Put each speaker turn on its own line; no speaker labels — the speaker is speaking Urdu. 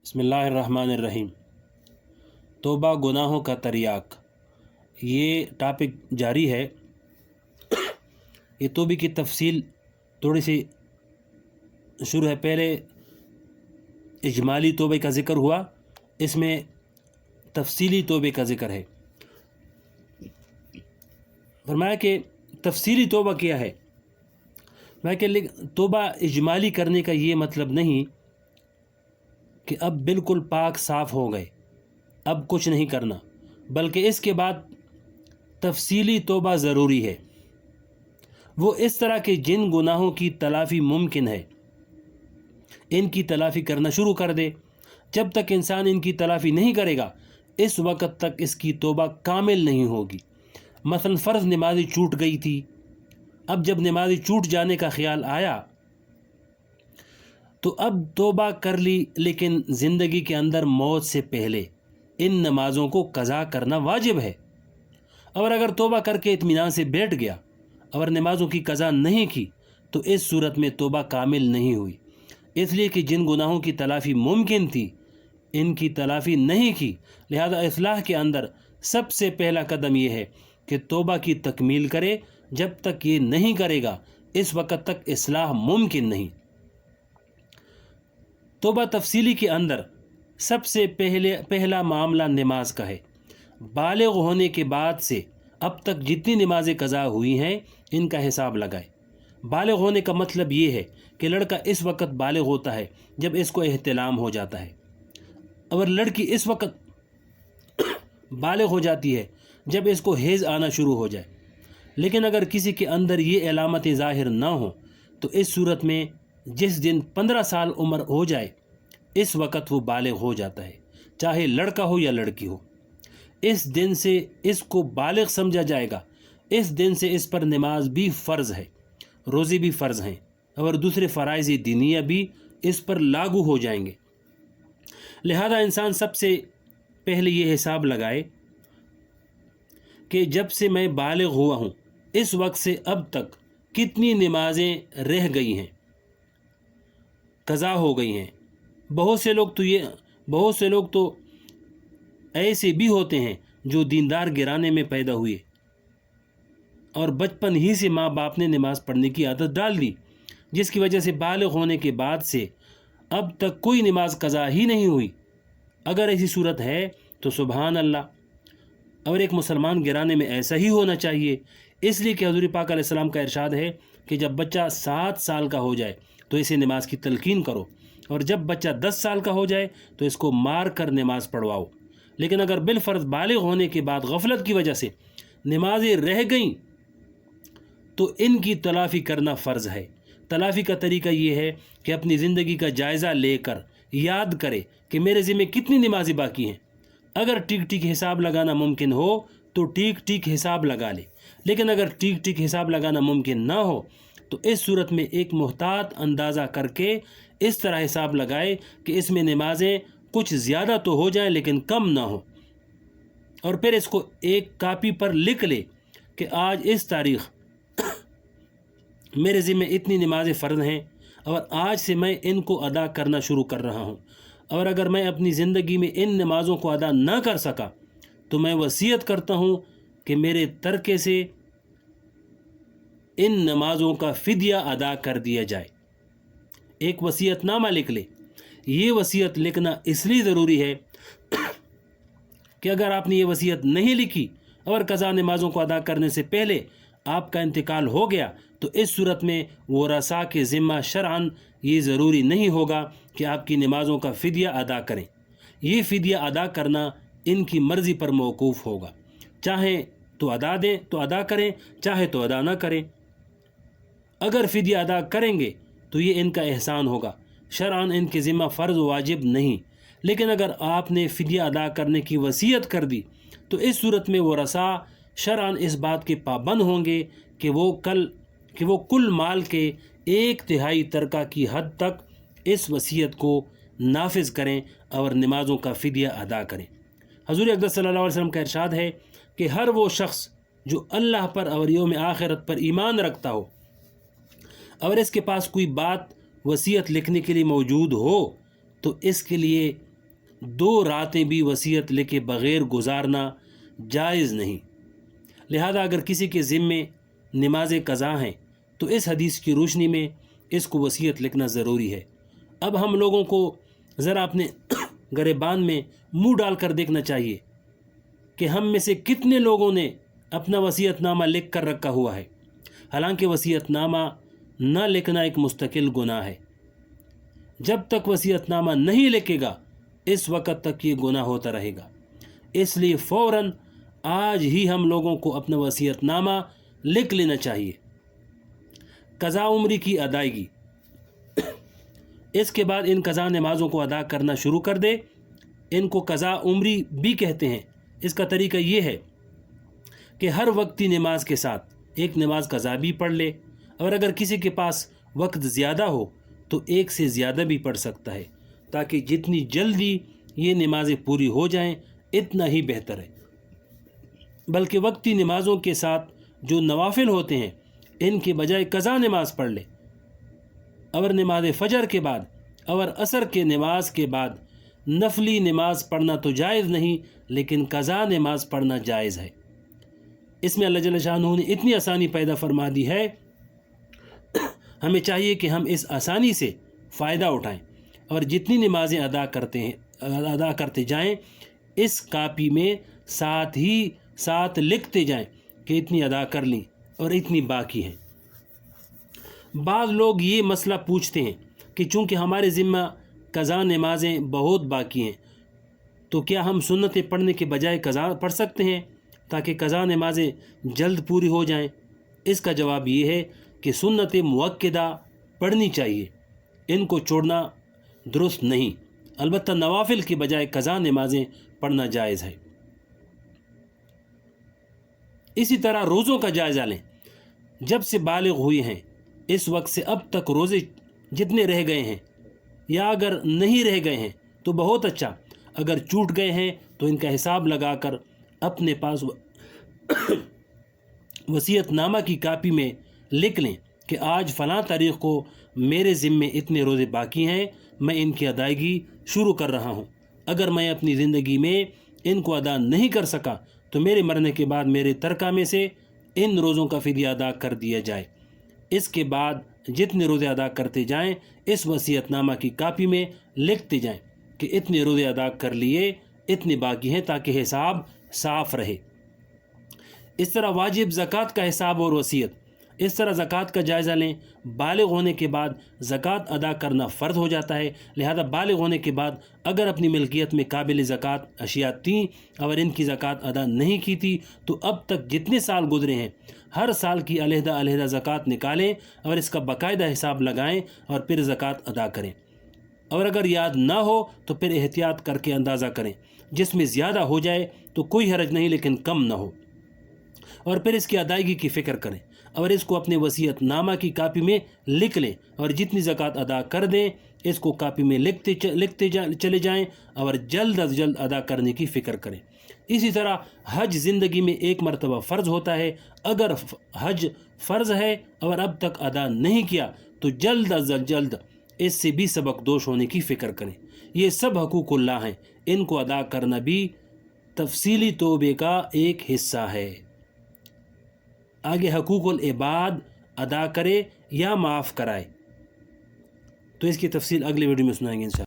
بسم الرحمن الرحیم۔ توبہ گناہوں کا تریاق، یہ ٹاپک جاری ہے۔ یہ توبہ کی تفصیل تھوڑی سی شروع ہے۔ پہلے اجمالی توبہ کا ذکر ہوا، اس میں تفصیلی توبہ کا ذکر ہے۔ فرمایا کہ تفصیلی توبہ کیا ہے؟ میں کہ توبہ اجمالی کرنے کا یہ مطلب نہیں کہ اب بالکل پاک صاف ہو گئے، اب کچھ نہیں کرنا، بلکہ اس کے بعد تفصیلی توبہ ضروری ہے۔ وہ اس طرح کے جن گناہوں کی تلافی ممکن ہے، ان کی تلافی کرنا شروع کر دے۔ جب تک انسان ان کی تلافی نہیں کرے گا، اس وقت تک اس کی توبہ کامل نہیں ہوگی۔ مثلا فرض نمازی چھوٹ گئی تھی، اب جب نمازی چھوٹ جانے کا خیال آیا تو اب توبہ کر لی، لیکن زندگی کے اندر موت سے پہلے ان نمازوں کو قضا کرنا واجب ہے۔ اور اگر توبہ کر کے اطمینان سے بیٹھ گیا اور نمازوں کی قضا نہیں کی تو اس صورت میں توبہ کامل نہیں ہوئی، اس لیے کہ جن گناہوں کی تلافی ممکن تھی ان کی تلافی نہیں کی۔ لہذا اصلاح کے اندر سب سے پہلا قدم یہ ہے کہ توبہ کی تکمیل کرے۔ جب تک یہ نہیں کرے گا اس وقت تک اصلاح ممکن نہیں۔ توبہ تفصیلی کے اندر سب سے پہلا معاملہ نماز کا ہے۔ بالغ ہونے کے بعد سے اب تک جتنی نمازیں قضا ہوئی ہیں ان کا حساب لگائے۔ بالغ ہونے کا مطلب یہ ہے کہ لڑکا اس وقت بالغ ہوتا ہے جب اس کو احتلام ہو جاتا ہے، اور لڑکی اس وقت بالغ ہو جاتی ہے جب اس کو حیض آنا شروع ہو جائے۔ لیکن اگر کسی کے اندر یہ علامتیں ظاہر نہ ہوں تو اس صورت میں جس دن 15 سال عمر ہو جائے اس وقت وہ بالغ ہو جاتا ہے، چاہے لڑکا ہو یا لڑکی ہو۔ اس دن سے اس کو بالغ سمجھا جائے گا۔ اس دن سے اس پر نماز بھی فرض ہے، روزے بھی فرض ہیں، اور دوسرے فرائض دینیہ بھی اس پر لاگو ہو جائیں گے۔ لہذا انسان سب سے پہلے یہ حساب لگائے کہ جب سے میں بالغ ہوا ہوں اس وقت سے اب تک کتنی نمازیں رہ گئی ہیں، قضا ہو گئی ہیں۔ بہت سے لوگ تو ایسے بھی ہوتے ہیں جو دیندار گھرانے میں پیدا ہوئے اور بچپن ہی سے ماں باپ نے نماز پڑھنے کی عادت ڈال دی، جس کی وجہ سے بالغ ہونے کے بعد سے اب تک کوئی نماز قضا ہی نہیں ہوئی۔ اگر ایسی صورت ہے تو سبحان اللہ، اور ایک مسلمان گھرانے میں ایسا ہی ہونا چاہیے۔ اس لیے کہ حضور پاک علیہ السلام کا ارشاد ہے کہ جب بچہ 7 سال کا ہو جائے تو اسے نماز کی تلقین کرو، اور جب بچہ 10 سال کا ہو جائے تو اس کو مار کر نماز پڑھواؤ۔ لیکن اگر بالفرض بالغ ہونے کے بعد غفلت کی وجہ سے نمازیں رہ گئیں تو ان کی تلافی کرنا فرض ہے۔ تلافی کا طریقہ یہ ہے کہ اپنی زندگی کا جائزہ لے کر یاد کرے کہ میرے ذمہ کتنی نمازیں باقی ہیں۔ اگر ٹھیک ٹھیک حساب لگانا ممکن ہو تو ٹھیک ٹھیک حساب لگا لے، لیکن اگر ٹھیک ٹھیک حساب لگانا ممکن نہ ہو تو اس صورت میں ایک محتاط اندازہ کر کے اس طرح حساب لگائے کہ اس میں نمازیں کچھ زیادہ تو ہو جائیں لیکن کم نہ ہو، اور پھر اس کو ایک کاپی پر لکھ لے کہ آج اس تاریخ میرے ذمہ اتنی نمازیں فرض ہیں اور آج سے میں ان کو ادا کرنا شروع کر رہا ہوں، اور اگر میں اپنی زندگی میں ان نمازوں کو ادا نہ کر سکا تو میں وصیت کرتا ہوں کہ میرے ترکے سے ان نمازوں کا فدیہ ادا کر دیا جائے۔ ایک وصیت نامہ لکھ لے۔ یہ وصیت لکھنا اس لیے ضروری ہے کہ اگر آپ نے یہ وصیت نہیں لکھی اور قضا نمازوں کو ادا کرنے سے پہلے آپ کا انتقال ہو گیا تو اس صورت میں ورثاء کے ذمہ شرعاً یہ ضروری نہیں ہوگا کہ آپ کی نمازوں کا فدیہ ادا کریں۔ یہ فدیہ ادا کرنا ان کی مرضی پر موقوف ہوگا، چاہیں تو ادا دیں تو ادا کریں، چاہے تو ادا نہ کریں۔ اگر فدیہ ادا کریں گے تو یہ ان کا احسان ہوگا، شرعاً ان کے ذمہ فرض واجب نہیں۔ لیکن اگر آپ نے فدیہ ادا کرنے کی وصیت کر دی تو اس صورت میں ورثاء شرعاً اس بات کے پابند ہوں گے کہ وہ کل مال کے 1/3 ترکہ کی حد تک اس وصیت کو نافذ کریں اور نمازوں کا فدیہ ادا کریں۔ حضور اقدس صلی اللہ علیہ وسلم کا ارشاد ہے کہ ہر وہ شخص جو اللہ پر اور یوم آخرت پر ایمان رکھتا ہو اور اس کے پاس کوئی بات وصیت لکھنے کے لیے موجود ہو تو اس کے لیے 2 راتیں بھی وصیت لکھے بغیر گزارنا جائز نہیں۔ لہذا اگر کسی کے ذمے نماز قضا ہیں تو اس حدیث کی روشنی میں اس کو وصیت لکھنا ضروری ہے۔ اب ہم لوگوں کو ذرا اپنے گریبان میں منہ ڈال کر دیکھنا چاہیے کہ ہم میں سے کتنے لوگوں نے اپنا وصیت نامہ لکھ کر رکھا ہوا ہے، حالانکہ وصیت نامہ نہ لکھنا ایک مستقل گناہ ہے۔ جب تک وصیت نامہ نہیں لکھے گا اس وقت تک یہ گناہ ہوتا رہے گا۔ اس لیے فوراً آج ہی ہم لوگوں کو اپنا وصیت نامہ لکھ لینا چاہیے۔ قضا عمری کی ادائیگی، اس کے بعد ان قضا نمازوں کو ادا کرنا شروع کر دے۔ ان کو قضا عمری بھی کہتے ہیں۔ اس کا طریقہ یہ ہے کہ ہر وقتی نماز کے ساتھ ایک نماز قضا بھی پڑھ لے، اور اگر کسی کے پاس وقت زیادہ ہو تو ایک سے زیادہ بھی پڑھ سکتا ہے، تاکہ جتنی جلدی یہ نمازیں پوری ہو جائیں اتنا ہی بہتر ہے۔ بلکہ وقتی نمازوں کے ساتھ جو نوافل ہوتے ہیں ان کے بجائے قضا نماز پڑھ لے، اور نماز فجر کے بعد اور عصر کے نماز کے بعد نفلی نماز پڑھنا تو جائز نہیں، لیکن قضا نماز پڑھنا جائز ہے۔ اس میں اللہ جل شانہ نے اتنی آسانی پیدا فرما دی ہے، ہمیں چاہیے کہ ہم اس آسانی سے فائدہ اٹھائیں اور جتنی نمازیں ادا کرتے جائیں اس کاپی میں ساتھ لکھتے جائیں کہ اتنی ادا کر لیں اور اتنی باقی ہیں۔ بعض لوگ یہ مسئلہ پوچھتے ہیں کہ چونکہ ہمارے ذمہ قضا نمازیں بہت باقی ہیں تو کیا ہم سنتیں پڑھنے کے بجائے قضا پڑھ سکتے ہیں تاکہ قضا نمازیں جلد پوری ہو جائیں؟ اس کا جواب یہ ہے کہ سنت مؤکدہ پڑھنی چاہیے، ان کو چھوڑنا درست نہیں، البتہ نوافل کے بجائے قضا نمازیں پڑھنا جائز ہے۔ اسی طرح روزوں کا جائزہ لیں۔ جب سے بالغ ہوئے ہیں اس وقت سے اب تک روزے جتنے رہ گئے ہیں، یا اگر نہیں رہ گئے ہیں تو بہت اچھا، اگر چھوٹ گئے ہیں تو ان کا حساب لگا کر اپنے پاس وصیت نامہ کی کاپی میں لکھ لیں کہ آج فلاں تاریخ کو میرے ذمے اتنے روزے باقی ہیں، میں ان کی ادائیگی شروع کر رہا ہوں۔ اگر میں اپنی زندگی میں ان کو ادا نہیں کر سکا تو میرے مرنے کے بعد میرے ترکہ میں سے ان روزوں کا فدیہ ادا کر دیا جائے۔ اس کے بعد جتنے روزے ادا کرتے جائیں اس وصیت نامہ کی کاپی میں لکھتے جائیں کہ اتنے روزے ادا کر لیے، اتنے باقی ہیں، تاکہ حساب صاف رہے۔ اس طرح واجب زکوٰۃ کا حساب اور وصیت، اس طرح زکوٰۃ کا جائزہ لیں۔ بالغ ہونے کے بعد زکوٰۃ ادا کرنا فرض ہو جاتا ہے، لہذا بالغ ہونے کے بعد اگر اپنی ملکیت میں قابل زکوٰۃ اشیاء تھیں اور ان کی زکوٰۃ ادا نہیں کی تھی تو اب تک جتنے سال گزرے ہیں ہر سال کی علیحدہ زکوٰۃ نکالیں اور اس کا باقاعدہ حساب لگائیں اور پھر زکوٰۃ ادا کریں۔ اور اگر یاد نہ ہو تو پھر احتیاط کر کے اندازہ کریں، جس میں زیادہ ہو جائے تو کوئی حرج نہیں لیکن کم نہ ہو، اور پھر اس کی ادائیگی کی فکر کریں اور اس کو اپنے وصیت نامہ کی کاپی میں لکھ لیں، اور جتنی زکوٰۃ ادا کر دیں اس کو کاپی میں لکھتے چلے جائیں اور جلد از جلد ادا کرنے کی فکر کریں۔ اسی طرح حج زندگی میں ایک مرتبہ فرض ہوتا ہے، اگر حج فرض ہے اور اب تک ادا نہیں کیا تو جلد از جلد اس سے بھی سبق دوش ہونے کی فکر کریں۔ یہ سب حقوق اللہ ہیں، ان کو ادا کرنا بھی تفصیلی توبے کا ایک حصہ ہے۔ آگے حقوق العباد ادا کرے یا معاف کرائے، تو اس کی تفصیل اگلے ویڈیو میں سنائیں گے انشاءاللہ۔